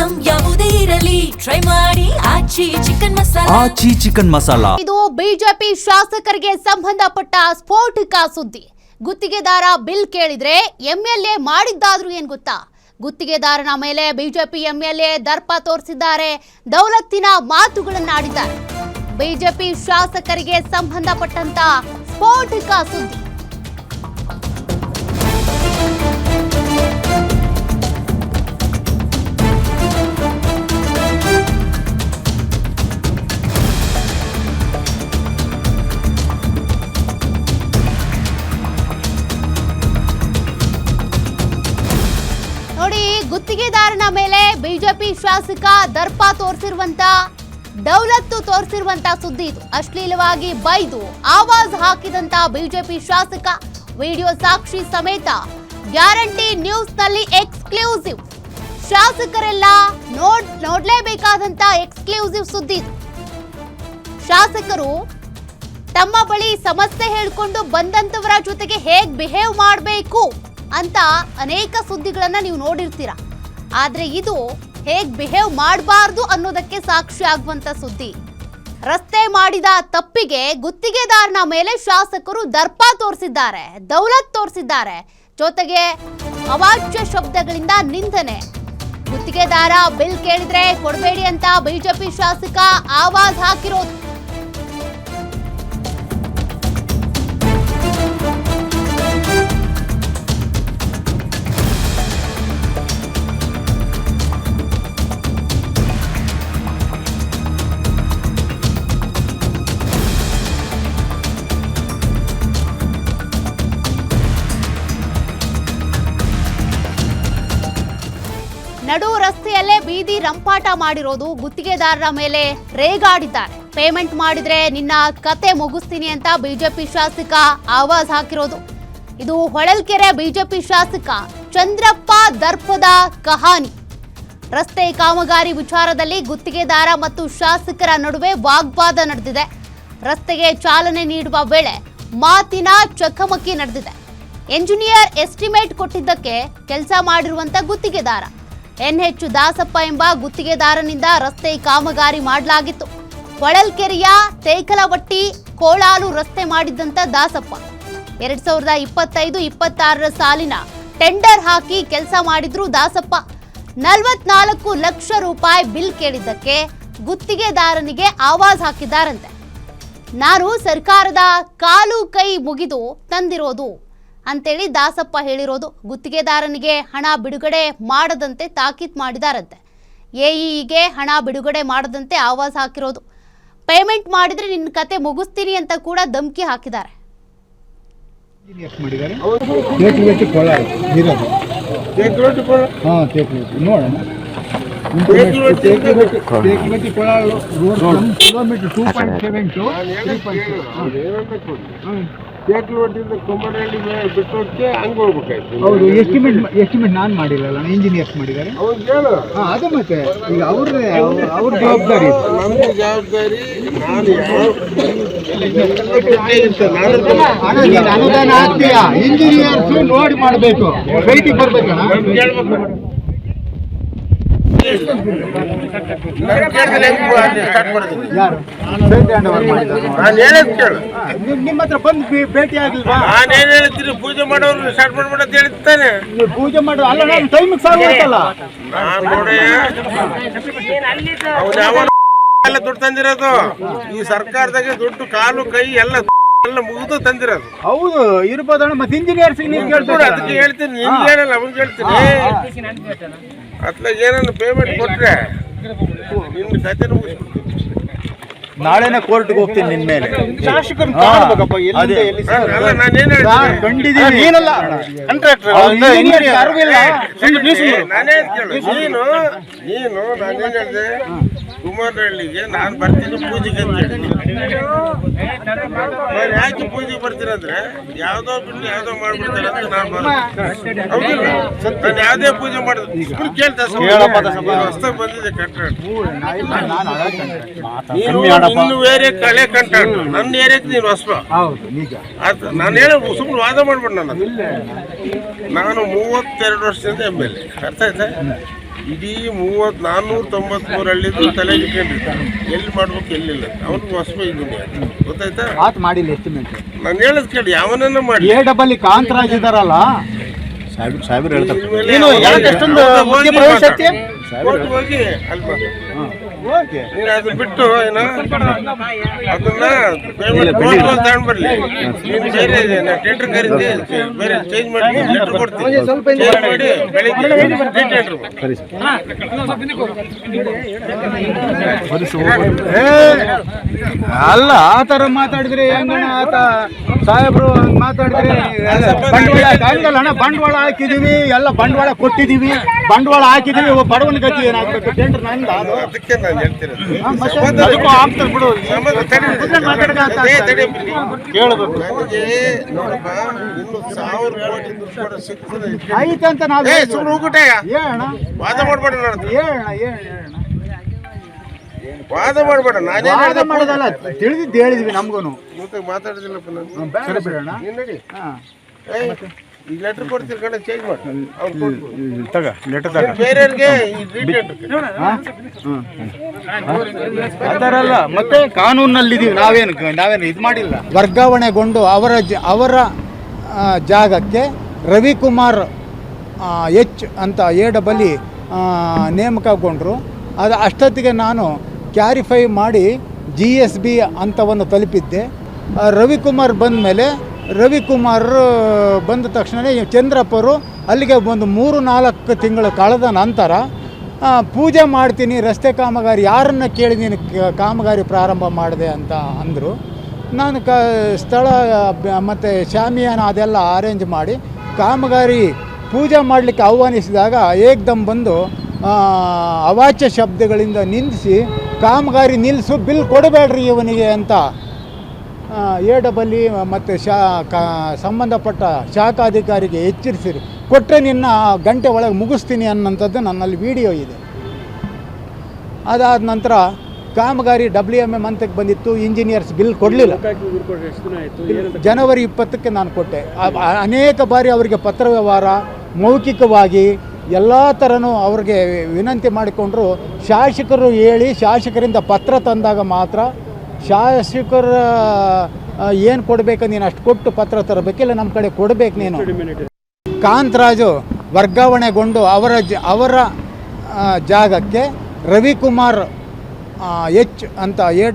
Item ಯಾವುದೇ ಇರಲಿ try ಮಾಡಿ ಆಚಿ ಚಿಕನ್ ಮಸಾಲಾ. ಇದು ಬಿಜೆಪಿ ಶಾಸಕರಿಗೆ ಸಂಬಂಧಪಟ್ಟ ಸ್ಫೋಟಕ ಸುದ್ದಿ. ಗುತ್ತಿಗೆದಾರ ಬಿಲ್ ಕೇಳಿದ್ರೆ ಎಂಎಲ್ಎ ಮಾಡಿದ್ದಾದ್ರೂ ಏನ್ ಗೊತ್ತಾ? ಗುತ್ತಿಗೆದಾರನ ಮೇಲೆ ಬಿಜೆಪಿ ಎಂಎಲ್ಎ ದರ್ಪ ತೋರಿಸಿದ್ದಾರೆ, ದೌಲತ್ತಿನ ಮಾತುಗಳನ್ನಾಡಿದ್ದಾರೆ. ಬಿಜೆಪಿ ಶಾಸಕರಿಗೆ ಸಂಬಂಧಪಟ್ಟಂತ ಸ್ಫೋಟಕ ಸುದ್ದಿ. ನೋಡಿ, ಗುತ್ತಿಗೆದಾರನ ಮೇಲೆ ಬಿಜೆಪಿ ಶಾಸಕ ದರ್ಪ ತೋರಿಸಿರುವಂತ, ದೌಲತ್ತು ತೋರಿಸಿರುವಂತ ಸುದ್ದಿ ಇದು. ಅಶ್ಲೀಲವಾಗಿ ಬೈದು ಆವಾಜ್ ಹಾಕಿದಂತ ಬಿಜೆಪಿ ಶಾಸಕ ವಿಡಿಯೋ ಸಾಕ್ಷಿ ಸಮೇತ ಗ್ಯಾರಂಟಿ ನ್ಯೂಸ್ ನಲ್ಲಿ ಎಕ್ಸ್ಕ್ಲೂಸಿವ್. ಶಾಸಕರೆಲ್ಲ ನೋಡ್ಲೇಬೇಕಾದಂತ ಎಕ್ಸ್ಕ್ಲೂಸಿವ್ ಸುದ್ದಿ ಇದು. ಶಾಸಕರು ತಮ್ಮ ಬಳಿ ಸಮಸ್ಯೆ ಹೇಳ್ಕೊಂಡು ಬಂದಂತವರ ಜೊತೆಗೆ ಹೇಗ್ ಬಿಹೇವ್ ಮಾಡಬೇಕು ಅಂತ ಅನೇಕ ಸುದ್ದಿಗಳನ್ನ ನೀವು ನೋಡಿರ್ತೀರ. ಆದ್ರೆ ಇದು ಹೇಗ್ ಬಿಹೇವ್ ಮಾಡಬಾರ್ದು ಅನ್ನೋದಕ್ಕೆ ಸಾಕ್ಷಿ ಆಗುವಂತ ಸುದ್ದಿ. ರಸ್ತೆ ಮಾಡಿದ ತಪ್ಪಿಗೆ ಗುತ್ತಿಗೆದಾರನ ಮೇಲೆ ಶಾಸಕರು ದರ್ಪ ತೋರಿಸಿದ್ದಾರೆ, ದೌಲತ್ ತೋರಿಸಿದ್ದಾರೆ, ಜೊತೆಗೆ ಅವಾಚ್ಯ ಶಬ್ದಗಳಿಂದ ನಿಂದನೆ. ಗುತ್ತಿಗೆದಾರ ಬಿಲ್ ಕೇಳಿದ್ರೆ ಕೊಡಬೇಡಿ ಅಂತ ಬಿಜೆಪಿ ಶಾಸಕ ಆವಾಜ್ ಹಾಕಿರೋದು. ನಡು ರಸ್ತೆಯಲ್ಲೇ ಬೀದಿ ರಂಪಾಟ ಮಾಡಿರೋದು, ಗುತ್ತಿಗೆದಾರರ ಮೇಲೆ ರೇಗಾಡಿದ್ದಾರೆ. ಪೇಮೆಂಟ್ ಮಾಡಿದ್ರೆ ನಿನ್ನ ಕತೆ ಮುಗಿಸ್ತೀನಿ ಅಂತ ಬಿಜೆಪಿ ಶಾಸಕ ಆವಾಜ್ ಹಾಕಿರೋದು. ಇದು ಹೊಳಲ್ಕೆರೆ ಬಿಜೆಪಿ ಶಾಸಕ ಚಂದ್ರಪ್ಪ ದರ್ಪದ ಕಹಾನಿ. ರಸ್ತೆ ಕಾಮಗಾರಿ ವಿಚಾರದಲ್ಲಿ ಗುತ್ತಿಗೆದಾರ ಮತ್ತು ಶಾಸಕರ ನಡುವೆ ವಾಗ್ವಾದ ನಡೆದಿದೆ. ರಸ್ತೆಗೆ ಚಾಲನೆ ನೀಡುವ ವೇಳೆ ಮಾತಿನ ಚಕಮಕಿ ನಡೆದಿದೆ. ಎಂಜಿನಿಯರ್ ಎಸ್ಟಿಮೇಟ್ ಕೊಟ್ಟಿದ್ದಕ್ಕೆ ಕೆಲಸ ಮಾಡಿರುವಂತ ಗುತ್ತಿಗೆದಾರ NH ದಾಸಪ್ಪ ಎಂಬ ಗುತ್ತಿಗೆದಾರನಿಂದ ರಸ್ತೆ ಕಾಮಗಾರಿ ಮಾಡಲಾಗಿತ್ತು. ಹೊಳಲ್ಕೆರೆಯ ತೇಕಲವಟ್ಟಿ ಕೋಳಾಲು ರಸ್ತೆ ಮಾಡಿದ್ದಂತ ದಾಸಪ್ಪ 2025-26 ಸಾಲಿನ ಟೆಂಡರ್ ಹಾಕಿ ಕೆಲಸ ಮಾಡಿದ್ರು ದಾಸಪ್ಪ. 44 ಲಕ್ಷ ರೂಪಾಯಿ ಬಿಲ್ ಕೇಳಿದ್ದಕ್ಕೆ ಗುತ್ತಿಗೆದಾರನಿಗೆ ಆವಾಜ್ ಹಾಕಿದ್ದಾರಂತೆ. ನಾನು ಸರ್ಕಾರದ ಕಾಲು ಕೈ ಮುಗಿದು ತಂದಿರೋದು ಅಂತೇಳಿ ದಾಸಪ್ಪ ಹೇಳಿರೋದು. ಗುತ್ತಿಗೆದಾರನಿಗೆ ಹಣ ಬಿಡುಗಡೆ ಮಾಡದಂತೆ ತಾಕೀತ್ ಮಾಡಿದಾರಂತೆ. ಎಇಗೆ ಹಣ ಬಿಡುಗಡೆ ಮಾಡದಂತೆ ಆವಾಜ್ ಹಾಕಿರೋದು. ಪೇಮೆಂಟ್ ಮಾಡಿದ್ರೆ ನಿನ್ನ ಕತೆ ಮುಗಿಸ್ತೀನಿ ಅಂತ ಕೂಡ ಧಮಕಿ ಹಾಕಿದ್ದಾರೆ. ಎಸ್ಟಿಮೇಟ್ ನಾನು ಮಾಡಿರಲ್ಲ, ಇಂಜಿನಿಯರ್ಸ್ ಮಾಡಿದ್ದಾರೆ. ಅದು ಮತ್ತೆ ಈಗ ಅವ್ರ ಜವಾಬ್ದಾರಿ, ನಮ್ದು ಜವಾಬ್ದಾರಿ. ಅನುದಾನ ಆಗ್ತೀಯಾ, ಇಂಜಿನಿಯರ್ಸ್ ನೋಡಿ ಮಾಡಬೇಕು, ಸೈಟಿಗೆ ಬರ್ಬೇಕಣ್ಣ. ನಿಮ್ಮ ಹತ್ರ ಬಂದು ಭೇಟಿ ಆಗಿಲ್ವಾ? ನಾನೇನ್ ಹೇಳ್ತೀನಿ, ಪೂಜೆ ಮಾಡೋರು ಸ್ಟಾರ್ಟ್ ಮಾಡ್ಬೇಡ ಅಂತ ಹೇಳ್ತಾನೆ. ನೀವು ಪೂಜೆ ಮಾಡೋ ಅಲ್ಲ, ನಾನು ಟೈಮಿಗೆ ಸಾಗುತ್ತಲ್ಲ. ಎಲ್ಲ ದುಡ್ಡು ತಂದಿರೋದು ಈ ಸರ್ಕಾರದಾಗೆ, ದುಡ್ಡು ಕಾಲು ಕೈ ಎಲ್ಲ ಮುಗಿದು ತಂದಿರೋದು. ಹೌದು ಇರ್ಬೋದಣ್ಣ. ಮತ್ತೆ ಇಂಜಿನಿಯರ್ಸ್ ನೀವು ಕೇಳ್ತೀರ, ಅದಕ್ಕೆ ಹೇಳ್ತೀನಿ. ನಿಮ್ಗೆ ಹೇಳಲ್ಲ, ಅವ್ನಿಗೆ ಹೇಳ್ತೀನಿ. ಅತ್ಲಾಗ ಏನಾದ್ರು ಪೇಮೆಂಟ್ ಕೊಟ್ರೆ ನಿನ್ನ ಕತೆ ಮುಗಿಸ್ಬಿಡ್ತೀನಿ. ನಾಳೆನೇ ಕೋರ್ಟ್ಗೆ ಹೋಗ್ತೀನಿ ನಿನ್ ಮೇಲೆ. ಶಾಸಕರು ನೀನು ನಾನೇನ್ ಹೇಳಿದೆ, ಕುಮಾರಹಳ್ಳಿಗೆ ನಾನು ಬರ್ತೀನಿ ಪೂಜೆಗೆ ಅಂತ ಹೇಳಿ. ಯಾಕೆ ಪೂಜೆಗೆ ಬರ್ತೀನಿ ಅಂದ್ರೆ ಯಾವ್ದೋ ಬಿಟ್ಟು ಯಾವ್ದೋ ಮಾಡ್ಬಿಡ್ತಾರೆ ಅಂತ ನಾನು ಹೌದಿಲ್ಲ. ನಾನು ಯಾವ್ದೇ ಪೂಜೆ ಮಾಡಿದ್ರೆ ಕೇಳ್ತಾ ಹೊಸ್ತಾಗ ಬಂದಿದೆ ಕಂಟ್ರಾಕ್ಟ್. ನೀನು ಬೇರೆ ಕಳೆ ಕಂಟ್ರಾಕ್ಟ್, ನನ್ನ ಏರಿಯಾಕ್ಕೆ ನೀನು ಹೊಸ. ನಾನು ಹೇಳ ಸುಮ್ಮನೆ ವಾದ ಮಾಡ್ಬಿಡ್. ನಾನು 32 ವರ್ಷದಿಂದ MLA. ಅರ್ಥ ಆಯ್ತಾ? ಇಡೀ 493 ಹಳ್ಳಿದು ತಲೆಗೆ ಇಟ್ಕೊಂಡಿರ್ತಾರೆ ಎಲ್ಲಿ ಮಾಡ್ಬೇಕು ಎಲ್ಲಿಲ್ಲ ಅವ್ನಿಗೆ ಹೊಸಬ ಇಂಜಿನಿಯರ್ ಗೊತ್ತಾಯ್ತಾ ಮಾತು ಮಾಡಿಲ್ಲ ಎಸ್ಟಿಮೇಟ್ ನಾನು ಹೇಳದ್ ಕೇಳಿ ಯಾವನನ್ನ ಮಾಡಿ ಎ ಡಬಲ್ ಕಾಂತರಾಜ್ ಇದಾರಲ್ಲ ಸಾಹೇಬ್ರು ಹೇಳ್ತಾರೆ ನೀನು ಯಾಕೆ ಅಷ್ಟೊಂದು ಮುಖ್ಯ ಪ್ರವೇಶಕ್ಕೆ ಹೋಗಿ ಅಲ್ಲಿ ಮಾಡು. ಓಕೆ ನೀನು ಅದನ್ನ ಬಿಟ್ಟು ಏನೋ ಅದನ್ನ ಪೇಮೆಂಟ್ ತಗೊಂಡ್ ಬರ್ಲಿ ನೀನು ಬೇರೆ ಟೆಂಡರ್ ಕರೀತಿ ಬೇರೆ ಚೇಂಜ್ ಮಾಡಿ ಲೆಟರ್ ಕೊಡ್ತೀನಿ ಚೇಂಜ್ ಮಾಡಿ ಬೆಳಿಗ್ಗೆ ಟೆಂಡರ್ ಸರಿ ಸರ್ ಅಲ್ಲ ಆ ತರ ಮಾತಾಡಿದ್ರೆ ಹೆಂಗಣ ಆತ ಸಾಹೇಬ್ರು ಹಂಗ್ ಮಾತಾಡಿದ್ರೆ ಬಂಡವಾಳ ಹಂಗಲ್ಲ ಅಣ್ಣ ಬಂಡವಾಳ ಹಾಕಿದೀವಿ ಎಲ್ಲ ಬಂಡವಾಳ ಕೊಟ್ಟಿದೀವಿ ಬಂಡವಾಳ ಹಾಕಿದೀವಿ ಬಡವನ ಗತಿ ಏನಾಗ್ಬೇಕು ಟೆಂಡರ್ ನಂದ ಅದು ಅದಕ್ಕೆ ನಾನು ಹೇಳ್ತಿರೋದು ಅದಕ್ಕೂ ಆಗ್ತದೆ ಬಿಡು ಕೇಳಬೇಕು ನನಗೆ ನೋಡಪ್ಪ ಇನ್ನು 1000 ಕೋಟಿ ದುಡ್ಡು ಕೊಡೋ ಸಿಗ್ತದೆ ಐತೆ ಅಂತ ನಾವು ಸುಮ್ಮನೆ ಹೋಗ್ಬಿಟ್ಟೆಯ ಹೇಳಣ ವಾದ ಮಾಡ್ಬೇಡ ನಾನು ಹೇಳಣ ವಾದ ಮಾಡ್ಬೇಡ ನಾನೇ ವಾದ ಮಾಡೋದಲ್ಲ ತಿಳಿದಿದ್ದು ಹೇಳಿದ್ವಿ ನಮ್ಗೂನು ಮತ್ತೆ ಮಾತಾಡೋದಿಲ್ಲಪ್ಪ ನಾನು ಬೇಡ ಬಿಡೋಣ ನೀನ್ ನಡಿ ಹಾ ಈಗ ಲೆಟರ್ ಕೊಡ್ತೀರಿ ಕಡೆ ಚೇಂಜ್ ಮಾಡಿ ಅವ್ರು ಕೊಟ್ಬಿಡು. ತಗ ಲೆಟರ್ ತಗ ಬೇರೆಯವ್ರಿಗೆ ಈ ಟ್ರೀಟ್ಮೆಂಟ್ ಆ ಥರ ಅಲ್ಲ ಮತ್ತೆ ಕಾನೂನಲ್ಲಿದ್ದೀವಿ ನಾವೇನು ಇದು ಮಾಡಿಲ್ಲ ವರ್ಗಾವಣೆಗೊಂಡು ಅವರ ಜಾಗಕ್ಕೆ ರವಿಕುಮಾರ್ ಎಚ್ ಅಂತ ಎ ನೇಮಕಗೊಂಡರು ಅದು ಅಷ್ಟೊತ್ತಿಗೆ ನಾನು ಕ್ಯಾರಿಫೈ ಮಾಡಿ GSB ಹಂತವನ್ನು ತಲುಪಿದ್ದೆ ರವಿಕುಮಾರ್ ಬಂದ ಮೇಲೆ ರವಿಕುಮಾರ್ ಬಂದ ತಕ್ಷಣ ಚಂದ್ರಪ್ಪರು ಅಲ್ಲಿಗೆ ಒಂದು 3-4 ತಿಂಗಳು ಕಳೆದ ನಂತರ ಪೂಜೆ ಮಾಡ್ತೀನಿ ರಸ್ತೆ ಕಾಮಗಾರಿ ಯಾರನ್ನು ಕೇಳಿ ನೀನು ಕಾಮಗಾರಿ ಪ್ರಾರಂಭ ಮಾಡಿದೆ ಅಂತ ಅಂದರು ನಾನು ಸ್ಥಳ ಮತ್ತು ಶಾಮಿಯಾನ ಅದೆಲ್ಲ ಅರೇಂಜ್ ಮಾಡಿ ಕಾಮಗಾರಿ ಪೂಜೆ ಮಾಡಲಿಕ್ಕೆ ಆಹ್ವಾನಿಸಿದಾಗ ಏಕ್ದಮ್ ಬಂದು ಅವಾಚ್ಯ ಶಬ್ದಗಳಿಂದ ನಿಂದಿಸಿ ಕಾಮಗಾರಿ ನಿಲ್ಲಿಸು ಬಿಲ್ ಕೊಡಬೇಡ್ರಿ ಇವನಿಗೆ ಅಂತ ಎ ಮತ್ತು ಸಂಬಂಧಪಟ್ಟ ಶಾಖಾಧಿಕಾರಿಗೆ ಎಚ್ಚರಿಸಿರಿ ಕೊಟ್ಟರೆ ನಿನ್ನ ಗಂಟೆ ಒಳಗೆ ಮುಗಿಸ್ತೀನಿ ಅನ್ನೋಂಥದ್ದು ನನ್ನಲ್ಲಿ ವಿಡಿಯೋ ಇದೆ. ಅದಾದ ನಂತರ ಕಾಮಗಾರಿ WMM ಹಂತಕ್ಕೆ ಬಂದಿತ್ತು ಇಂಜಿನಿಯರ್ಸ್ ಬಿಲ್ ಕೊಡಲಿಲ್ಲ. ಜನವರಿ 20ಕ್ಕೆ ನಾನು ಕೊಟ್ಟೆ. ಅನೇಕ ಬಾರಿ ಅವರಿಗೆ ಪತ್ರ ವ್ಯವಹಾರ ಮೌಖಿಕವಾಗಿ ಎಲ್ಲ ಥರನೂ ಅವ್ರಿಗೆ ವಿನಂತಿ ಮಾಡಿಕೊಂಡ್ರು. ಶಾಸಕರು ಹೇಳಿ ಶಾಸಕರಿಂದ ಪತ್ರ ತಂದಾಗ ಮಾತ್ರ ಶಾಸಕರ ಏನು ಕೊಡಬೇಕು ನೀನು ಅಷ್ಟು ಕೊಟ್ಟು ಪತ್ರ ತರಬೇಕಿಲ್ಲ ನಮ್ಮ ಕಡೆ ಕೊಡಬೇಕು ನೀನು. ಕಾಂತರಾಜು ವರ್ಗಾವಣೆಗೊಂಡು ಅವರ ಜಾಗಕ್ಕೆ ರವಿಕುಮಾರ್ ಎಚ್ ಅಂತ ಎ